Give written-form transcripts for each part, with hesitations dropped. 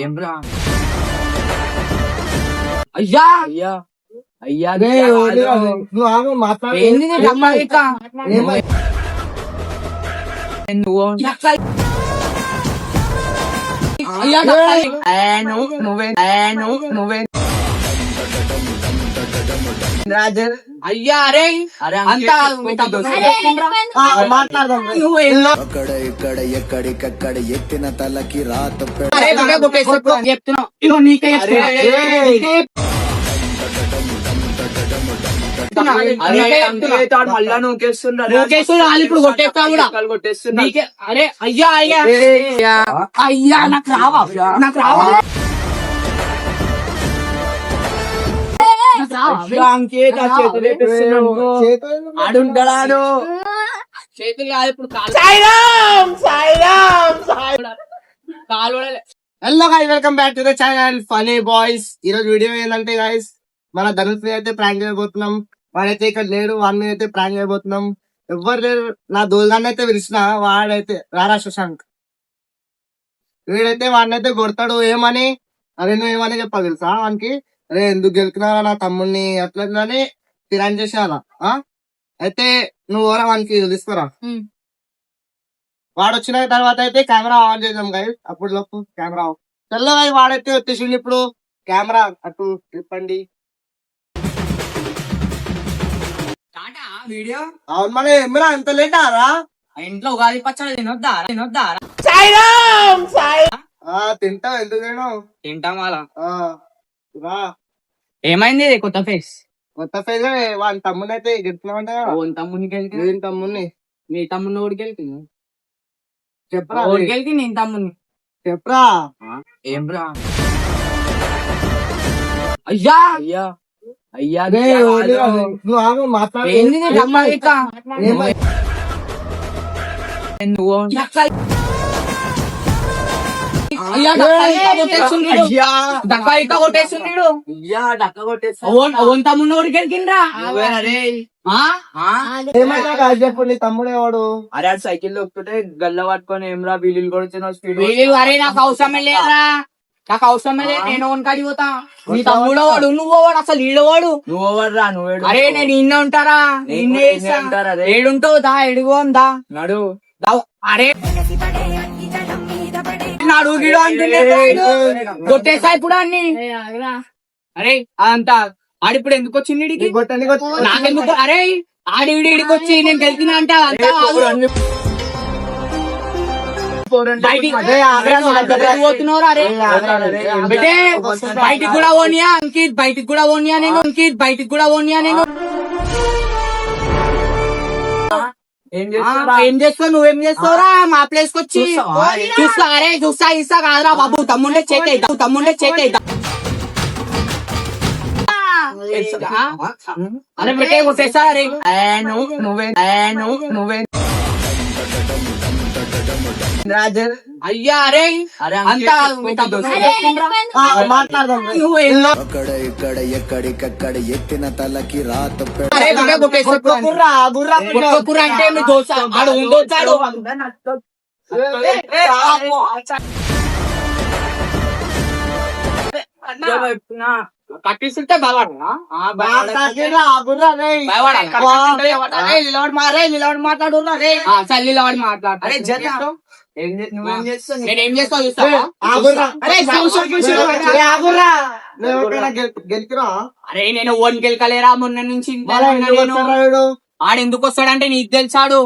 ఏం రా అయ్యా అయ్యా అయ్యా నువ్వు ఆగు, మాట్లాడు. ఏంది నీ డక్కాయిక? నువ్వు అయ్యా డక్కాయిక. నువ్వే రాజు అయ్యా అరే అరే అంతా మాట్లాడదాం. అక్కడ ఇక్కడ ఎక్కడికక్కడ ఎత్తిన తలకి రాత చెప్తున్నావు ఇగో నీకే మళ్ళా నూకేస్తున్నా ఇప్పుడు కొట్టేస్తా కూడా కొట్టేస్తున్నా. అరే అయ్యా అయ్యా అయ్యా నాకు రావా ఆడుంటాడు చేతులు కాదు ఇప్పుడు కాలు hello guys, welcome back to the channel Funny Boys. ఈ రోజు వీడియో ఏంటంటే గైస్, మన ధనుష్ అయితే ప్రాంక్ చేయబోతున్నాం. వాడైతే ఇక్కడ లేడు, వాడి మీద అయితే ప్రాంక్ చేయబోతున్నాం. ఎవ్వరు లేరు, నా దోల్గాన్ని అయితే పిలిచిన. వాడైతే రారా శశాంక్, వీడైతే వాడినైతే కొడతాడు. ఏమని, అరే నువ్వు ఏమని చెప్పాలి తెలుసా వానికి? అరే ఎందుకు గెలుకున్నారా నా తమ్ముడిని అట్లని తిరాన్ చేసేయాలా. అయితే నువ్వు ఓరా వానికి తీసుకురా. వాడు వచ్చిన తర్వాత అయితే కెమెరా ఆన్ చేద్దాం గైస్. అప్పుడు లోపు కెమెరా ఆఫ్. తెల్లగా వాడైతే వచ్చేసింది. ఇప్పుడు కెమెరా అటు తిప్పండి. వీడియో అవును, మన ఏమరా ఎంత లేట్ ఆరా? ఇంట్లో ఉగాది పచ్చడి తినొద్దా తింటావు, ఎందుకు తినవు? తింటాం అలా. రా, ఏమైంది కొత్త ఫేస్? కొత్త ఫైజ్ వాడి తమ్ముని అయితే గెలుపుతున్నామంట. తమ్మునికి నేను తమ్ముని, నీ తమ్ముని ఊడికి వెళ్తుంది చెప్పరా ఊడికి వెళ్తే నేను తమ్ముని చెప్పరా. ఏం రా అయ్యా అయ్యా అయ్యా నువ్వు ఆగు, మాట్లాడు. ఏంది నీ డక్కాయిక? నువ్వు అయ్యా డక్కాయిక కొట్టేస్తున్నాడు. తమ్ముడు ఊడికి వెళ్ళిండ్రా. ఏమైనా కాదు చెప్పు, నీ తమ్ముడు ఎవడు? అరే ఆ సైకిల్ దొక్కుతుంటే గల్ల పట్టుకొని ఏమరా వీళ్ళు కొడుతున్నా స్పీడ్. అరే నాకు అవసరమే లేదురా, నాకు అవసరమే లేదు. నేను ఓన్కాడి పోతా. నీ తమ్ముడు వాడు, నువ్వు వాడు, అసలు ఈడవాడు నువ్వురా. నువ్వు అరే నేను ఇన్న ఉంటారా, ఏడుంటావు దా, ఎడుగోందా నడు. అరే నాడు గిడు అంటుండే కొట్టేసా ఇప్పుడు అన్ని. అరే అదంతా ఆడిప్పుడు ఎందుకు వచ్చింది ఈడికి? నాకెందుకు? అరే ఆడివిడి ఇడికి వచ్చి నేను గెలిచినా అంటే పోతున్నారు. అరే బెటే బయటికి కూడా పోనీయా అంకిత్, బయటికి కూడా పోనీయా నేను, అంకిత్ బయటికి కూడా పోనీయా నేను. ఏం చేస్తావు? నువ్వేం చేస్తావురా మా ప్లేస్ కి వచ్చి? చూస్తా అరే చూస్తా ఇస్తా కాదురా బాబు, తమ్ముండే చేతి తమ్ముండే చేతి. అరే పెట్టే కొట్టేస్తా. అరే నువ్వే రాజు అయ్యా అరే అంతా మాట్లాడదాం. అక్కడ ఇక్కడ ఎక్కడికక్కడ ఎత్తిన తలకి రాత గుర్ర అంటే మీ దోశ ఆడు ఉండొచ్చాడు. కట్టిస్తుంటే మాట్లాడు. నేనేం చేస్తావు చూస్తావా? గెలికిరా. అరే నేను ఓన్ గెలకలేరా మొన్న నుంచి. ఆడెందుకు వస్తాడంటే నీకు తెలిసాడు.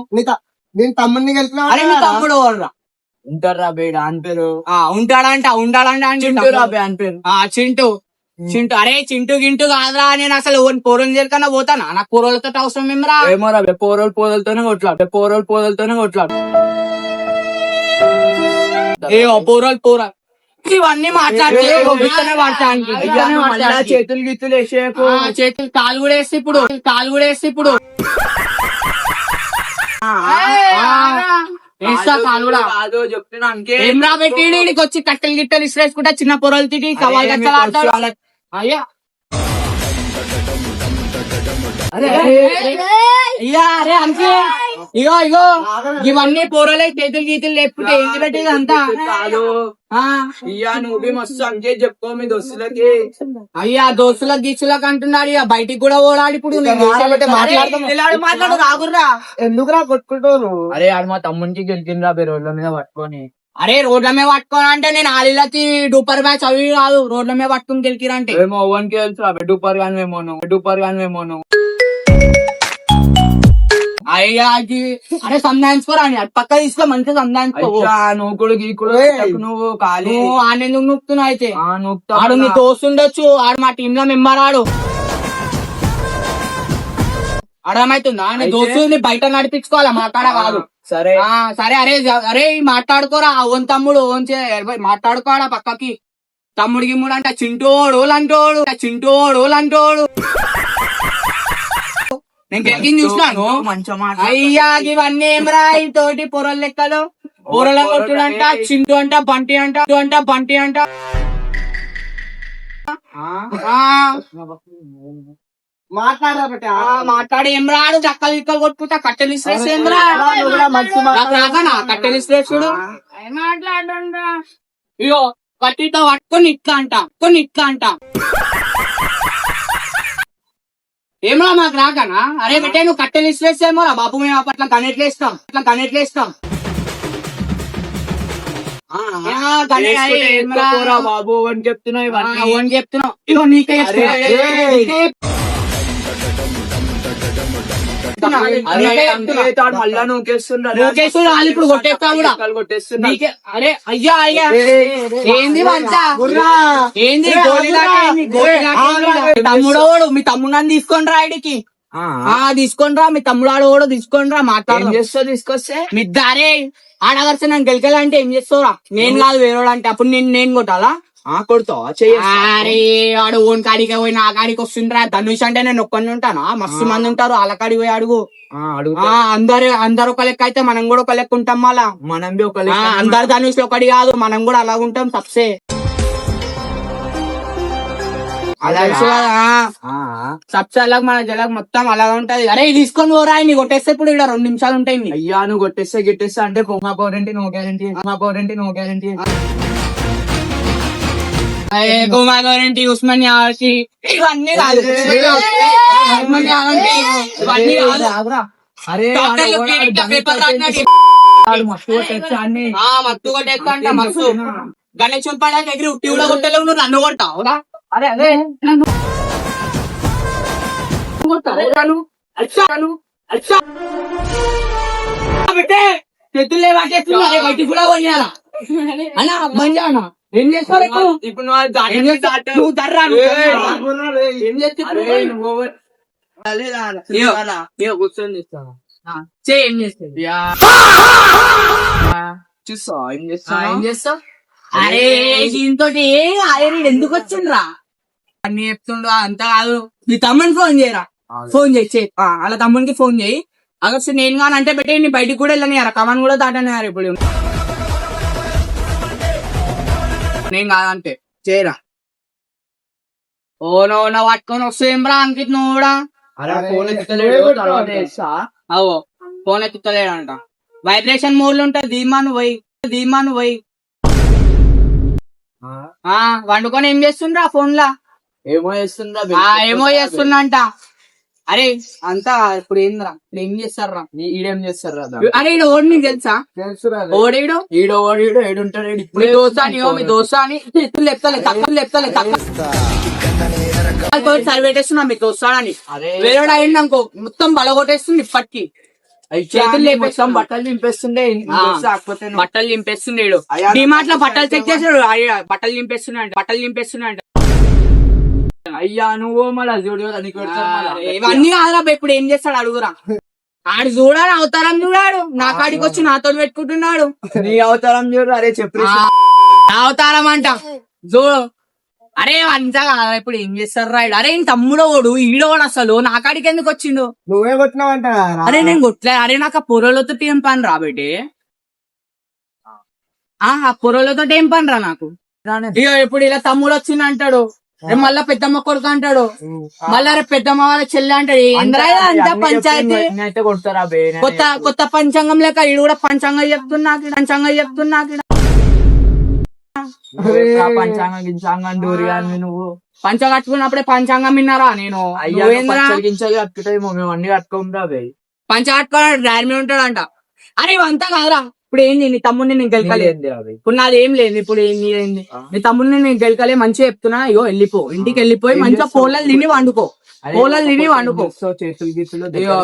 నేను తమ్ముడిని గెలికినా. అరే నీ తమ్ముడు రా ఉంటారా బేడ అని పేరు. ఉంటాడంట అని పేరు చింటూ. అరే చింటూ గింటూ కాదురా, నేను అసలు పోరలు చేరుకన్నా పోతానా? నాకు పోరలతో అవసరం ఏమరా? ఏమోరా పోరలతోనే కొట్లాడు. ఏ పోరలు ఇవన్నీ మాట్లాడితే చేతులు గిత్తులు వేసే చేతులు కాలు కూడా వేస్తే ఇప్పుడు చెప్తున్నా. ఏం రా పెట్టి వచ్చి కట్టెలు గిట్టెలు ఇసిరేసుకుంటా చిన్న పొరలు తిట్టి సవాల్ కట్టాలి. అయ్యా అరే ఇయ్యా అరే అంతే ఇగో ఇగో ఇవన్నీ పోరలే చేతులు గీతులు లేపుకుంటే ఏంటి పెట్టేది అంతా ఇయ్యా నువ్వు మస్తు అంకే చెప్పుకో మీ దోస్తులకి. అయ్యా దోస్తులకు గీచులకు అంటున్నాడు ఇక బయటికి కూడా ఓడాడు ఇప్పుడు మాట్లాడు రాకుర్రా ఎందుకురా కొట్టుకుంటారు? అరే ఆడు మా తమ్మునికి గెలికిండ్రా బే రోడ్ల మీద పట్టుకొని. అరే రోడ్ల మీద పట్టుకోని అంటే నేను ఆలీలకి డూపర్ మ్యాచ్ అవి కాదు రోడ్ల మీద పట్టుకుని గెలికిరంటే ఏమో ఓవన్కి తెలుసు డూపర్ గానివేమో నువ్వు. అయ్యా అది అరే సంధానించుకోరా అని అటు పక్క తీసుకో మంచిగా సంధానించుకో నువ్వు కూడా గీకుడు నువ్వు ఖాళీ నువ్వు ఆడెందుకు నొక్కుతున్నావు అయితే నూకుతావు. ఆడు నీ దోస్తు ఉండొచ్చు ఆడు మా టీమ్ లో మెంబర్ ఆడు అర్థమవుతుందా నీ దోస్తుని బయట నడిపించుకోవాలా మాట్లాడ కాదు. సరే సరే అరే అరే మాట్లాడుకోరా ఓన్ తమ్ముడు ఓన్ మాట్లాడుకోరా పక్కకి తమ్ముడు గిమ్ముడు అంట చింటోడు లంటోడు నేను గెలికింది చూసినాను మంచిగా అయ్యా ఇవన్నీ ఏం రా తోటి పొరల లెక్కలు పొరల కొట్టుడంట చింటూ అంట బంటి అంట మాట్లాడి ఏం రాడు చక్కలు ఇక్కలు కొట్టుకుంటా కట్టెలు ఇస్త్రేసి ఏం రా కట్టెలు ఇస్త్రేసుడు మాట్లాడండి ఇగో కట్టితో పట్టుకొని ఇట్లా అంట ఏమరా మాకు రాకనా అరే బిడ్డ నువ్వు కట్టెలు ఇస్త్రేసేమో రా బాబు మేము అట్లా కనెట్లేస్తాం బాబు అని చెప్తున్నావు ఇవన్నీ చెప్తున్నావు ఇగో నీకే మళ్ళా నూకేస్తున్నా ఇప్పుడు కొట్టేస్తా కూడా కొట్టేస్తున్నా. అరే అయ్యా ఏంది మంచా ఏంది తమ్ముడోడు మీ తమ్ముడు తీసుకొని రా ఇడికి తీసుకొని రా మీ తమ్ముడు ఆడోడు తీసుకొని రా మాట్లాడు చేస్తావు తీసుకొస్తే మిద్దారే ఆడగలిసి నన్ను గెలికాలంటే ఏం చేస్తావురా నేను కాదు వేరేవాడు అంటే అప్పుడు నేను కొట్టాలా కొడతావా అరే వాడు ఓన్ కాడికి పోయి నా కాడికి వస్తుండ్రా ధనుష్ అంటే నేను ఒక్కడిని ఉంటానా మస్తు మంది ఉంటారు వాళ్ళ కాడికి పోయి అడుగు అందరు ఒక లెక్క అయితే మనం కూడా ఒక లెక్క ఉంటాం మళ్ళా మనం ఒక అందరు ధనుష్ ఒకటి కాదు మనం కూడా అలాగ ఉంటాం సబ్సే సబ్సే అలాగ మన జలగ మొత్తం అలాగ ఉంటది అరే తీసుకొని పోరా నీ కొట్టేస్తే ఇప్పుడు ఇక్కడ 2 నిమిషాలు ఉంటాయి అయ్యా నువ్వు కొట్టేస్తే గిట్టేస్తే అంటే మా పౌరెంటి నో గ్యారంటీ గుమా గ్యారంటీ ఉస్మాన్ యాసి ఇవన్నీ కాదు అరే మత్తు కొట్టేస్తా అంట మస్తు గణేష్ పడే దగ్గర ఉట్టి కూడా కొట్టలేవు నువ్వు నన్ను కొట్టావు అరే అదే చేతులు పట్టేస్తున్నా బయటికి కూడా కొనియాలా అన్నా బంద్ చేయనా ఏం చేస్తారు ఇప్పుడు నువ్వు దర్రా ఏం చేస్తావు కూర్చొని ఇస్తాను ఏం చేస్తుంది చూస్తా ఏం చేస్తావు అరే దీంతో ఎందుకు వచ్చిండ్రా అన్ని చెప్తుండ్రు అంతా కాదు మీ తమ్ముని ఫోన్ చేయరా ఫోన్ చేయి అలా తమ్మునికి ఫోన్ చేయి అగస్టు నేను కానీ అంటే పెట్టే నీ బయటికి కూడా వెళ్ళని కమన్ కూడా దాటనియారు ఇప్పుడు నేను కాదంటే చేయరా ఓ నా పట్టుకొని వస్తేం రా అంకిత్ నువ్వు కూడా ఫోన్ ఎత్తుతలేడు తర్వాత చేస్తా అవో ఫోన్ ఎత్తుతలేడంట వైబ్రేషన్ మోడ్ లో ఉంటుంది ధీమాను పోయి వండుకొని ఏం చేస్తుండ్రా ఫోన్ లా ఏమో చేస్తున్నా అరే అంతా ఇప్పుడు ఏంద్రా ఇప్పుడు ఏం చేస్తారా ఈడేం చేస్తారా అరే ఈడ ఓడి నీకు తెలుసా ఓడీడు ఈడో ఏడుంటాడు మీ దోస్తా అని చెప్తలే సర్వే చేస్తున్నా మీ దోస్తాడని వేరే అయింది అనుకో మొత్తం బలగొట్టేస్తుంది ఇప్పటికి చేతులు లేపేస్తాం బట్టలు దింపేస్తుండే బట్టలు దింపేస్తుండేడు డిమార్ట్ లో బట్టలు చెక్ చేసాడు బట్టలు దింపేస్తున్నాడు అయ్యా నువ్వు మళ్ళీ ఇవన్నీ కాదురా ఇప్పుడు ఏం చేస్తాడు అడుగురా ఆడు చూడాడు అవతారం చూడాడు నా కాడికి వచ్చి నాతో పెట్టుకుంటున్నాడు నీ అవతారం చూడు అరే చెప్పు అవతారం అంట చూడు అరే అంతా కాదా ఇప్పుడు ఏం చేస్తారు రా అరే తమ్ముడోడు ఈడోడు అసలు నా కాడికి ఎందుకు వచ్చిండు నువ్వే కొట్టినావంట అరే నేను కొట్టలే అరే నాకు ఆ పొరలతో ఏం పని రా బేటే ఆ పొరలతో ఏం పని రా నాకు ఇక ఇప్పుడు ఇలా తమ్ముడు వచ్చింది అంటాడు రేపు మళ్ళా పెద్దమ్మ కొడుకు అంటాడు, మళ్ళా రేపు పెద్దమ్మ వాళ్ళ చెల్లి అంటాడు. ఏంద్రా ఇది అంతా పంచాయతీ? అయితే కొడతారా బే కొత్త కొత్త పంచాంగం లేక ఈడు కూడా పంచాంగం చెప్తున్నా పంచాంగం గించాంగం దూరి కానీ నువ్వు పంచ కట్టుకున్నప్పుడే పంచాంగం విన్నారా నేను? అయ్యా నువ్వేంద్రా? గించలు కట్టుకుంటాయి మేము అన్ని కట్టుకోమరా బే. పంచ కట్టుకోవడం డాడీ మీద ఉంటాడంట. అరే ఇవంతా కాదురా. ఇప్పుడు ఏంది, నీ తమ్ముడిని నేను గెలకలేదు. ఏందిరా బే? ఇప్పుడు నాది ఏం లేదు. ఇప్పుడు ఏంది నీ తమ్ముడిని నేను గెలకలే, మంచిగా చెప్తున్నా. అయ్యో వెళ్ళిపో, ఇంటికి వెళ్ళిపోయి మంచిగా పోలలు తిని వండుకో. పోలలు తిని వండుకో. చేతులు గీతులు అయ్యో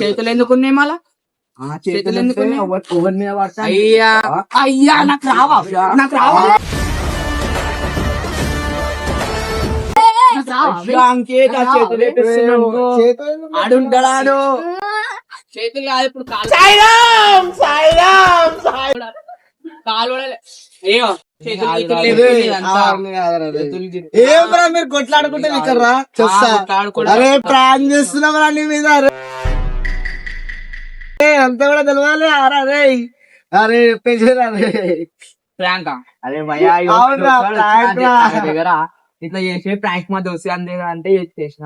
చేతులు ఎందుకున్నాయి మళ్ళా? చేతులు ఎందుకున్నాయి? ఎవరి మీద పడతా అయ్యా నాకు రావా. ఆడుంటాడు చేతులు కాదు ఇప్పుడు కాలు అయ్యో చేతులు గీతులు లేవు, ఇదంతా. ఏం బ్రా మీరు కొట్లాడుకుంటే ఇక్కడ రా చూస్తా. అరే ప్రాంక్ చేస్తున్నాం నీ మీద. అరే అంత కూడా తెలవాలి. అరే చెప్పేసారు. ప్రాంక్ అరే భయ్యా అవునురా, prank రా. దగ్గర ఇట్లా చేసే ప్రాంక్ మా దోస్తు అంతే అంటే చేసిన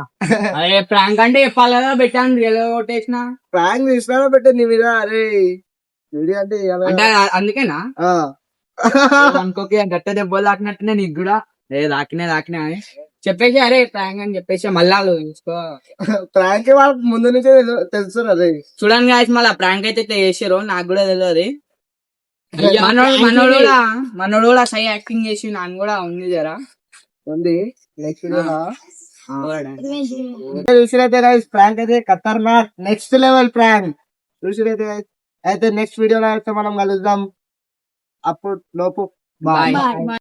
అరే ప్రాంక్ అంటే చెప్పాలి కదా, పెట్టాను రియల్ కొట్టేసిన ప్రాంక్ చేసినా పెట్టే నీ మీద. అరే వీడియో అంటే ఇయ్యాలా? అంటే అందుకేనా ఆ. అనుకోకి గట్ట దెబ్బలు తాకినట్టునే నీకు కూడా దాకినే అని చెప్పేసి అరే ప్రాంక్ అని చెప్పేసి మళ్ళా చూసుకో. ప్రాంక్ వాళ్ళకి ముందు నుంచే తెలుసు. అదే చూడండి గాయస్, మళ్ళీ ప్రాంక్ అయితే ఇట్లా చేసారు, నాకు కూడా తెలియదు. అయ్యా, మనోడు కూడా సై యాక్టింగ్ చేసి నాకు కూడా ఉంది జరా ఉంది. నెక్స్ట్ చూసినైతే గైస్ ప్రాంక్ అయితే ఖతర్నాక్ నెక్స్ట్ లెవెల్ ప్రాంక్ చూసినైతే guys. అయితే నెక్స్ట్ వీడియోలో అయితే మనం కలుద్దాం. అప్పుడు లోపు బాయ్.